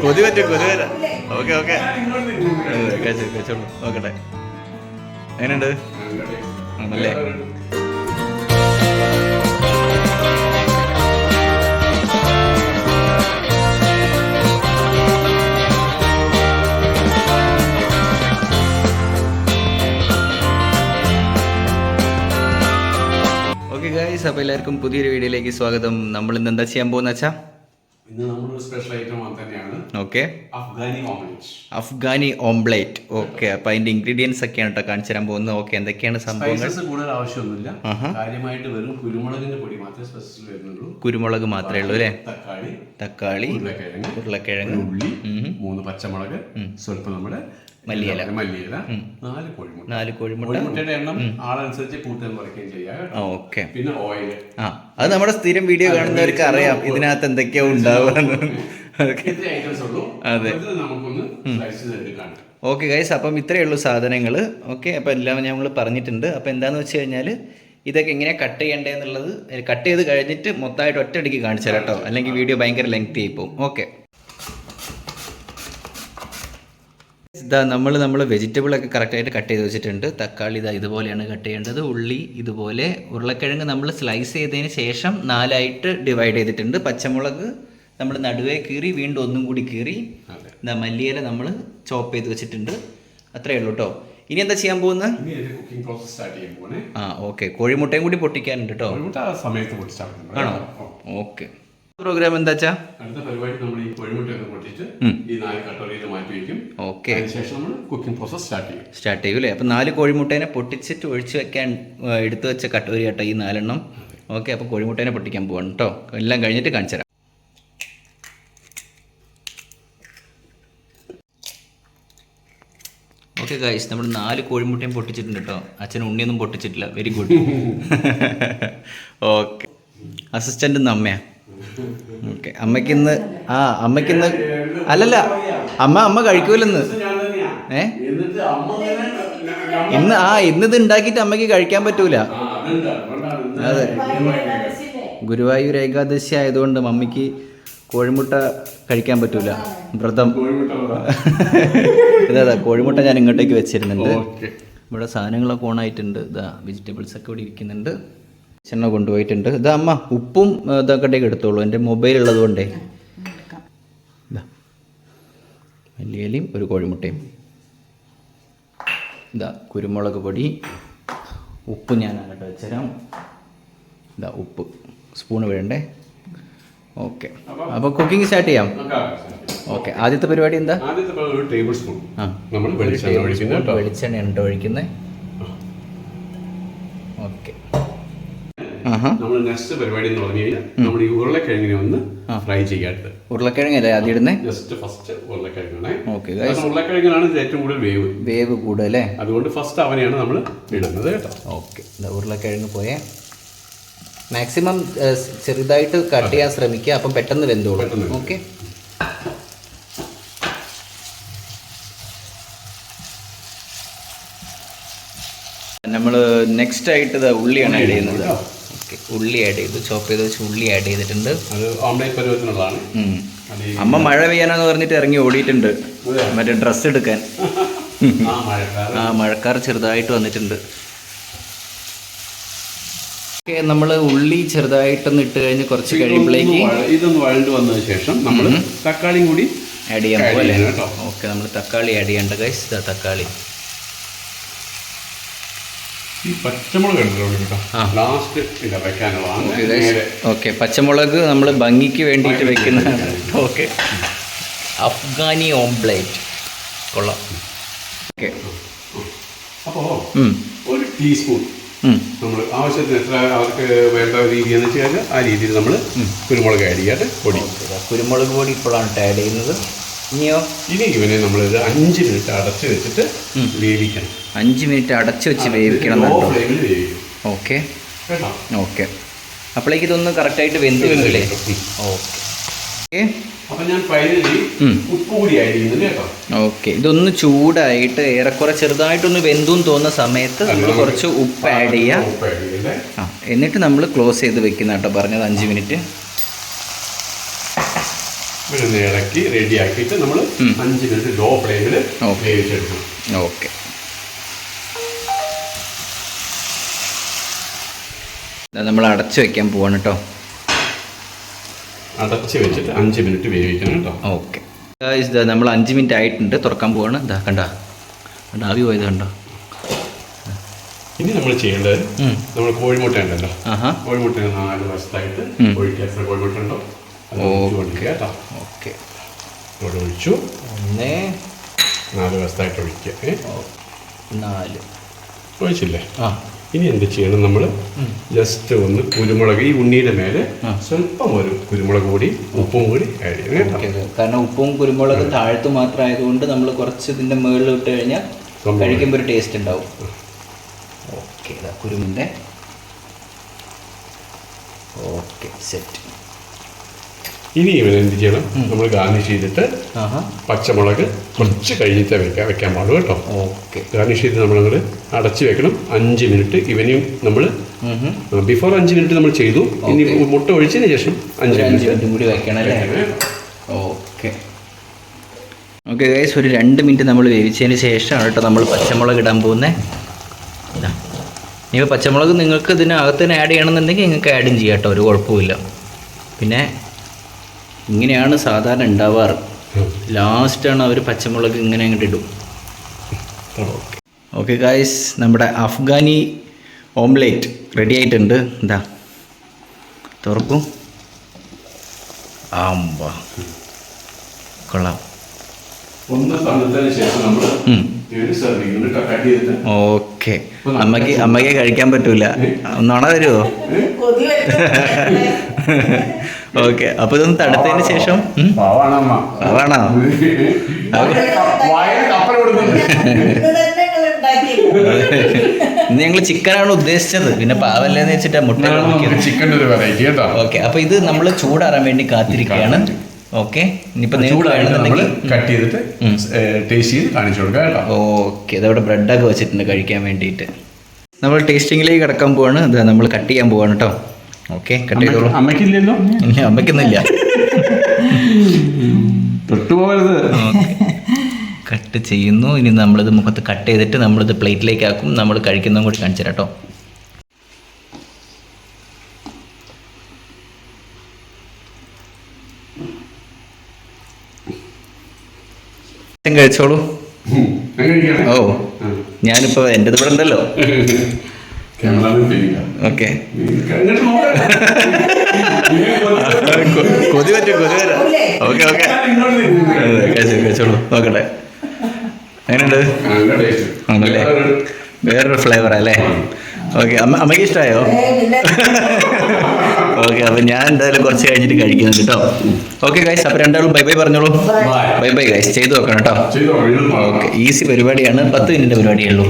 കൊതി പറ്റും, കൊതി വരാം. ഓക്കെ ഓക്കെ, കഴിച്ചോളൂ. നോക്കട്ടെ എങ്ങനെയുണ്ട്? ആണല്ലേ? ഓക്കെ ഗൈസ്, അപ്പോൾ എല്ലാവർക്കും പുതിയൊരു വീഡിയോയിലേക്ക് സ്വാഗതം. നമ്മൾ ഇന്ന് എന്താ ചെയ്യാൻ പോകുന്ന വെച്ചാൽ ഓക്കെ അഫ്ഗാനി ഓംപ്ലേറ്റ്. ഓക്കെ, അപ്പൊ അതിന്റെ ഇൻഗ്രീഡിയൻസ് ഒക്കെയാണ് കേട്ടോ കാണിച്ചു തരാൻ പോകുന്നത്. ഓക്കെ, എന്തൊക്കെയാണ് സംഭവങ്ങൾ? കൂടുതൽ ആവശ്യമൊന്നുമില്ല, കാര്യമായിട്ട് വെറും കുരുമുളകിന്റെ പൊടി മാത്രമേ സ്പെഷ്യൽ വരുന്നുള്ളൂ. കുരുമുളക് മാത്രമേ ഉള്ളൂ അല്ലേ? തക്കാളി, ഉരുളക്കിഴങ്ങ്, ഉള്ളി, 3 പച്ചമുളക്, സ്വല്പം നമ്മുടെ മല്ലിയില, 4 കോഴിമുട്ടയുടെ എണ്ണം ആളനുസരിച്ച് കൂട്ടുകയും കുറയ്ക്കുകയും ചെയ്യാം. ഓക്കെ, പിന്നെ ഓയിൽ. അത് നമ്മുടെ സ്ഥിരം വീഡിയോ കാണുന്നവർക്ക് അറിയാം ഇതിനകത്ത് എന്തൊക്കെയാ ഉണ്ടാവുക. അതെ, ഓക്കെ ഗൈസ്, അപ്പം ഇത്രയേ ഉള്ളൂ സാധനങ്ങൾ. ഓക്കെ, അപ്പം എല്ലാം ഞങ്ങൾ പറഞ്ഞിട്ടുണ്ട്. അപ്പം എന്താണെന്ന് വെച്ച് കഴിഞ്ഞാൽ ഇതൊക്കെ എങ്ങനെയാണ് കട്ട് ചെയ്യേണ്ടതെന്നുള്ളത് കട്ട് ചെയ്ത് കഴിഞ്ഞിട്ട് മൊത്തമായിട്ട് ഒറ്റയടിക്ക് കാണിച്ചു തരാം കേട്ടോ, അല്ലെങ്കിൽ വീഡിയോ ഭയങ്കര ലെങ്തി ആയി പോകും. ഓക്കെ, ഇതാ നമ്മൾ വെജിറ്റബിളൊക്കെ കറക്റ്റായിട്ട് കട്ട് ചെയ്ത് വെച്ചിട്ടുണ്ട്. തക്കാളി ഇതാ ഇതുപോലെയാണ് കട്ട് ചെയ്യേണ്ടത്. ഉള്ളി ഇതുപോലെ. ഉരുളക്കിഴങ്ങ് നമ്മൾ സ്ലൈസ് ചെയ്തതിന് ശേഷം 4ആയിട്ട് ഡിവൈഡ് ചെയ്തിട്ടുണ്ട്. പച്ചമുളക് നമ്മൾ നടുവേ കീറി വീണ്ടും ഒന്നും കൂടി കീറി. ഇതാ മല്ലിയില നമ്മൾ ചോപ്പ് ചെയ്ത് വെച്ചിട്ടുണ്ട്. അത്രയേ ഉള്ളൂ കേട്ടോ. ഇനി എന്താ ചെയ്യാൻ പോകുന്നത്? ഓക്കെ, കോഴിമുട്ടയും കൂടി പൊട്ടിക്കാനുണ്ട് കേട്ടോ. ആണോ? ഓക്കെ, പ്രോഗ്രാം എന്താ വെച്ചാ അടുത്ത പരിപാടി നമ്മൾ ഈ കോഴിമുട്ടയൊക്കെ പൊട്ടിച്ച് ഈ 4 കട്ടോറിയിൽ മാറ്റി വയ്ക്കും. ഓക്കെ, അതിനുശേഷം നമ്മൾ കുക്കിംഗ് പ്രോസസ് സ്റ്റാർട്ട് ചെയ്യും അല്ലേ? അപ്പം 4 കോഴിമുട്ടേനെ പൊട്ടിച്ചിട്ട് ഒഴിച്ച് വെക്കാൻ എടുത്തു വെച്ച കട്ടോരി കേട്ടോ ഈ 4 ഓക്കെ, അപ്പോൾ കോഴിമുട്ടേനെ പൊട്ടിക്കാൻ പോവാണ് കേട്ടോ. എല്ലാം കഴിഞ്ഞിട്ട് കാണിച്ചു തരാം. ഓക്കെ ഗൈസ്, നമ്മൾ 4 കോഴിമുട്ടയും പൊട്ടിച്ചിട്ടുണ്ട് കേട്ടോ. അച്ഛൻ ഉണ്ണിയൊന്നും പൊട്ടിച്ചിട്ടില്ല. Very good. ഓക്കെ, അസിസ്റ്റൻ്റ് അമ്മയാ. ഓക്കെ, അമ്മയ്ക്കിന്ന് അല്ലല്ല, അമ്മ കഴിക്കൂലെന്ന്. ഇന്നിത് ഉണ്ടാക്കിയിട്ട് അമ്മയ്ക്ക് കഴിക്കാൻ പറ്റൂല. അതെ, ഗുരുവായൂർ ഏകാദശി ആയതുകൊണ്ട് മമ്മിക്ക് കോഴിമുട്ട കഴിക്കാൻ പറ്റൂല, വ്രതം. ഇതാ കോഴിമുട്ട ഞാൻ ഇങ്ങോട്ടേക്ക് വെച്ചിരുന്നുണ്ട്. ഇവിടെ സാധനങ്ങളൊക്കെ ഓണായിട്ടുണ്ട്. ഇതാ വെജിറ്റബിൾസ് ഒക്കെ ഇവിടെ ഇരിക്കുന്നുണ്ട്. ചെണ്ണ കൊണ്ടുപോയിട്ടുണ്ട്. ഇതാ അമ്മ ഉപ്പും ഇതൊക്കെ എടുത്തോളൂ, എൻ്റെ മൊബൈൽ ഉള്ളത് കൊണ്ടേ. ഇതാ മല്ലിയിലയും ഒരു കോഴിമുട്ടയും. ഇതാ കുരുമുളക് പൊടി, ഉപ്പ് ഞാൻ അങ്ങോട്ട് വെച്ചുതരാം. ഇതാ ഉപ്പ് സ്പൂണ് വേണ്ടേ. ഓക്കെ, അപ്പോൾ കുക്കിംഗ് സ്റ്റാർട്ട് ചെയ്യാം. ഓക്കെ, ആദ്യത്തെ പരിപാടി എന്താ? വെളിച്ചെണ്ണ ഉണ്ട് ഒഴിക്കുന്നത്. ഓക്കെ, നമ്മൾ നെക്സ്റ്റ് പരിപാടി എന്ന് പറഞ്ഞു കഴിഞ്ഞാൽ നമ്മൾ ഈ ഉരുളക്കിഴങ്ങിനെ ഒന്ന് ഫ്രൈ ചെയ്യാറുണ്ട്. ഉരുളക്കിഴങ്ങല്ലേ ആദ്യം ഇടുന്നത്? ജസ്റ്റ് ഫസ്റ്റ് ഉരുളക്കിഴങ്ങാണ്. ഓക്കെ, ഉരുളക്കിഴങ്ങിനാണ് ഏറ്റവും കൂടുതൽ വേവ് കൂടുതലേ, അതുകൊണ്ട് ഫസ്റ്റ് അവനെയാണ് നമ്മൾ ഇടുന്നത് കേട്ടോ. ഓക്കെ, ഉരുളക്കിഴങ്ങ് പോയേ മാക്സിമം ചെറുതായിട്ട് കട്ട് ചെയ്യാൻ ശ്രമിക്കുക, അപ്പം പെട്ടെന്ന് വെന്തോളും. ഓക്കെ, നമ്മൾ നെക്സ്റ്റ് ആയിട്ട് ഉള്ളിയാണ് ആഡ് ചെയ്യുന്നത്. ഓക്കെ, ഉള്ളി ആഡ് ചെയ്തു. ചോപ്പ് ചെയ്ത് വെച്ച് ഉള്ളി ആഡ് ചെയ്തിട്ടുണ്ട്. അത് ഓംലെറ്റ് പരുവത്തിനുള്ളതാണ്. അമ്മ മഴ പെയ്യാനെന്ന് പറഞ്ഞിട്ട് ഇറങ്ങി ഓടിയിട്ടുണ്ട് മറ്റേ ഡ്രസ്സ് എടുക്കാൻ. മഴക്കാർ ചെറുതായിട്ട് വന്നിട്ടുണ്ട്. ഓക്കെ, നമ്മൾ ഉള്ളി ചെറുതായിട്ടൊന്ന് ഇട്ട് കഴിഞ്ഞ് കുറച്ച് കഴിയുമ്പോഴേക്ക് ഇതൊന്ന് വഴണ്ട് വന്നതിന് ശേഷം നമ്മൾ തക്കാളിയും കൂടി ആഡ് ചെയ്യാൻ പോലെ. ഓക്കെ, നമ്മൾ തക്കാളി ആഡ് ചെയ്യേണ്ട ഗൈസ്. ഇതാ തക്കാളി. ഈ പച്ചമുളക് ഓക്കെ, പച്ചമുളക് നമ്മൾ ഭംഗിക്ക് വേണ്ടിയിട്ട് വെക്കുന്നതാണ്. ഓക്കെ, അഫ്ഗാനി ഓംപ്ലേറ്റ് കൊള്ളാം. ഓക്കെ, അപ്പോൾ 1 ടീസ്പൂൺ നമ്മൾ ആവശ്യത്തിന് എത്ര അവർക്ക് വേണ്ട രീതി എന്ന് വെച്ച് കഴിഞ്ഞാൽ ആ രീതിയിൽ നമ്മൾ കുരുമുളക് ആഡ് ചെയ്യാതെ പൊടി. കുരുമുളക് പൊടി ഇപ്പോഴാണ് ആഡ് ചെയ്യുന്നത്. ഇനി ഇവനെ നമ്മൾ 5 മിനിറ്റ് അടച്ച് വെച്ചിട്ട് വേവിക്കണം. 5 മിനിറ്റ് അടച്ചു വെച്ച് വേവിക്കണം. ഓക്കെ ഓക്കെ, അപ്പോഴേക്ക് ഇതൊന്ന് കറക്റ്റായിട്ട് വെന്ത് വരില്ലേ? ഓക്കെ, അപ്പം ഞാൻ ഫൈനലി ഉപ്പ് കൂടി ആഡ് ചെയ്യുന്നുണ്ട് കേട്ടോ. ഓക്കെ, ഇതൊന്ന് ചൂടായിട്ട് ഏറെക്കുറെ ചെറുതായിട്ടൊന്ന് വെന്തുന്ന് തോന്നുന്ന സമയത്ത് നമ്മൾ കുറച്ച് ഉപ്പ് ആഡ് ചെയ്യുക. എന്നിട്ട് നമ്മൾ ക്ലോസ് ചെയ്ത് വെക്കുന്ന കേട്ടോ പറഞ്ഞത് 5 മിനിറ്റ്. പിന്നെ ഇളക്കി റെഡിയാക്കിയിട്ട് നമ്മൾ 5 മിനിറ്റ് ലോ ഫ്ലെയിമിൽ വേവിച്ചെടുക്കും. ഓക്കെ. നമ്മൾ അടച്ചു വെക്കാൻ പോവാണ് കേട്ടോ. അടച്ച് വെച്ചിട്ട് 5 മിനിറ്റ് വേവിക്കണം കേട്ടോ. ഓക്കെ. നമ്മൾ 5 മിനിറ്റ് ആയിട്ടുണ്ട്, തുറക്കാൻ പോവാണ്. ഇതാ കണ്ടോ, ആവി പോയത് കണ്ടോ. ഇനി നമ്മൾ ചെയ്യേണ്ടത് നമ്മൾ കോഴിമുട്ട ഉണ്ടല്ലോ, കോഴിമുട്ട 4 വശത്തായിട്ട് ഒഴിക്കുക. എത്ര കോഴിമുട്ട ഉണ്ടോ കേട്ടോ. ഓക്കെ, ഇവിടെ ഒഴിച്ചു. 4 വശത്തായിട്ട് ഒഴിക്കുക. 4 ഒഴിച്ചില്ലേ? ഇനി എന്ത് ചെയ്യണം, നമ്മൾ ജസ്റ്റ് ഒന്ന് കുരുമുളക് ഈ ഉണ്ണിയുടെ മേലെ സ്വല്പം ഒരു കുരുമുളക് കൂടി ഉപ്പും കൂടി ആഡ് ചെയ്യണം. കാരണം ഉപ്പും കുരുമുളകും താഴത്ത് മാത്രമായതുകൊണ്ട് നമ്മൾ കുറച്ച് ഇതിൻ്റെ മുകളിൽ ഇട്ട് കഴിഞ്ഞാൽ കഴിക്കുമ്പോൾ ഒരു ടേസ്റ്റ് ഉണ്ടാവും. ഓക്കെ, ഇതാ കുരുമിൻ്റെ. Okay, set. ഇനി ഇവൻ എന്ത് ചെയ്യണം, നമ്മൾ ഗാർണിഷ് ചെയ്തിട്ട് പച്ചമുളക് കുറച്ച് കഴിഞ്ഞിട്ട് വെക്കാൻ പാടും കേട്ടോ. ഓക്കെ, ഗാർണിഷ് ചെയ്ത് നമ്മളങ്ങോട്ട് അടച്ച് വെക്കണം 5 മിനിറ്റ്. ഇവനെയും നമ്മൾ ബിഫോർ 5 മിനിറ്റ് നമ്മൾ ചെയ്തു. ഇനി മുട്ട ഒഴിച്ചതിന് ശേഷം 5 മിനിറ്റ് കൂടി വെക്കണം അല്ലേ? ഓക്കെ. ഓക്കെ ഗൈസ്, ഒരു 2 മിനിറ്റ് നമ്മൾ വേവിച്ചതിന് ശേഷമാണ് കേട്ടോ നമ്മൾ പച്ചമുളക് ഇടാൻ പോകുന്നത്. ഇനി പച്ചമുളക് നിങ്ങൾക്ക് ഇതിനകത്ത് തന്നെ ആഡ് ചെയ്യണമെന്നുണ്ടെങ്കിൽ നിങ്ങൾക്ക് ആഡും ചെയ്യാം കേട്ടോ, ഒരു കുഴപ്പമില്ല. പിന്നെ ഇങ്ങനെയാണ് സാധാരണ ഉണ്ടാവാറ്. ലാസ്റ്റാണ് അവർ പച്ചമുളക് ഇങ്ങനെ അങ്ങോട്ട് ഇടും. ഓക്കെ ഗായ്സ്, നമ്മുടെ അഫ്ഗാനി ഓംലേറ്റ് റെഡി ആയിട്ടുണ്ട്. എന്താ തുറക്കും. ആമ്പ കൊള്ളാം. ഓക്കെ, അമ്മയ്ക്ക് കഴിക്കാൻ പറ്റൂല, ഒന്നോണ തരുമോ? ഓക്കെ, അപ്പൊ ഇതൊന്ന് തണുത്തതിന് ശേഷം ആണോ? ഇന്ന് ഞങ്ങൾ ചിക്കനാണ് ഉദ്ദേശിച്ചത്, പിന്നെ പാവല്ലേന്ന് വെച്ചിട്ടാ മുട്ട ചിക്കൻ്റെ ഒരു വെറൈറ്റി കേട്ടോ. ഓക്കെ, അപ്പൊ ഇത് നമ്മൾ ചൂടാറാൻ വേണ്ടി കാത്തിരിക്കുകയാണ്. ഓക്കെ, ഇനിയിപ്പോൾ കട്ട് ചെയ്തിട്ട് ടേസ്റ്റ് ചെയ്ത് കാണിച്ചു കൊടുക്കാം കേട്ടോ. ഓക്കെ, അതവിടെ ബ്രെഡൊക്കെ വെച്ചിട്ടുണ്ട് കഴിക്കാൻ വേണ്ടിയിട്ട്. നമ്മൾ ടേസ്റ്റിങ്ങിലേക്ക് കിടക്കാൻ പോവാണ്. ഇത് നമ്മൾ കട്ട് ചെയ്യാൻ പോവാണ് കേട്ടോ. ഓക്കെ, കട്ട് ചെയ്തോളൂ. അമ്മയ്ക്കില്ലല്ലോ? അമ്മയ്ക്കൊന്നുമില്ല, തൊട്ടുപോകരുത്. കട്ട് ചെയ്യുന്നു. ഇനി നമ്മളിത് മുഖത്ത് കട്ട് ചെയ്തിട്ട് നമ്മളിത് പ്ലേറ്റിലേക്ക് ആക്കും. നമ്മൾ കഴിക്കുന്നതും കൂടി കാണിച്ചു തരാം കേട്ടോ. കഴിച്ചോളൂ. ഓ, ഞാനിപ്പോ എൻ്റെ ഇവിടെ ഉണ്ടല്ലോ. ഓക്കെ, കൊതി പറ്റും, കൊതി വരാം. ഓക്കെ ഓക്കെ, കഴിച്ചോളൂ. നോക്കട്ടെ എങ്ങനെയുണ്ട്? ആണല്ലേ, വേറൊരു ഫ്ലേവറാ അല്ലേ? ഓക്കെ, അമ്മയ്ക്ക് ഇഷ്ടമായോ? ഓക്കെ, അപ്പം ഞാൻ എന്തായാലും കുറച്ച് കഴിഞ്ഞിട്ട് കഴിക്കുന്നുണ്ട് കേട്ടോ. ഓക്കെ ഗൈസ്, അപ്പോൾ രണ്ടാളും ബൈ ബൈ പറഞ്ഞോളൂ. ബൈ ബൈ ഗൈസ്, ചെയ്തു നോക്കണം കേട്ടോ. ഓക്കെ, ഈസി പരിപാടിയാണ്, 10 മിനിറ്റ് പരിപാടിയേ ഉള്ളൂ.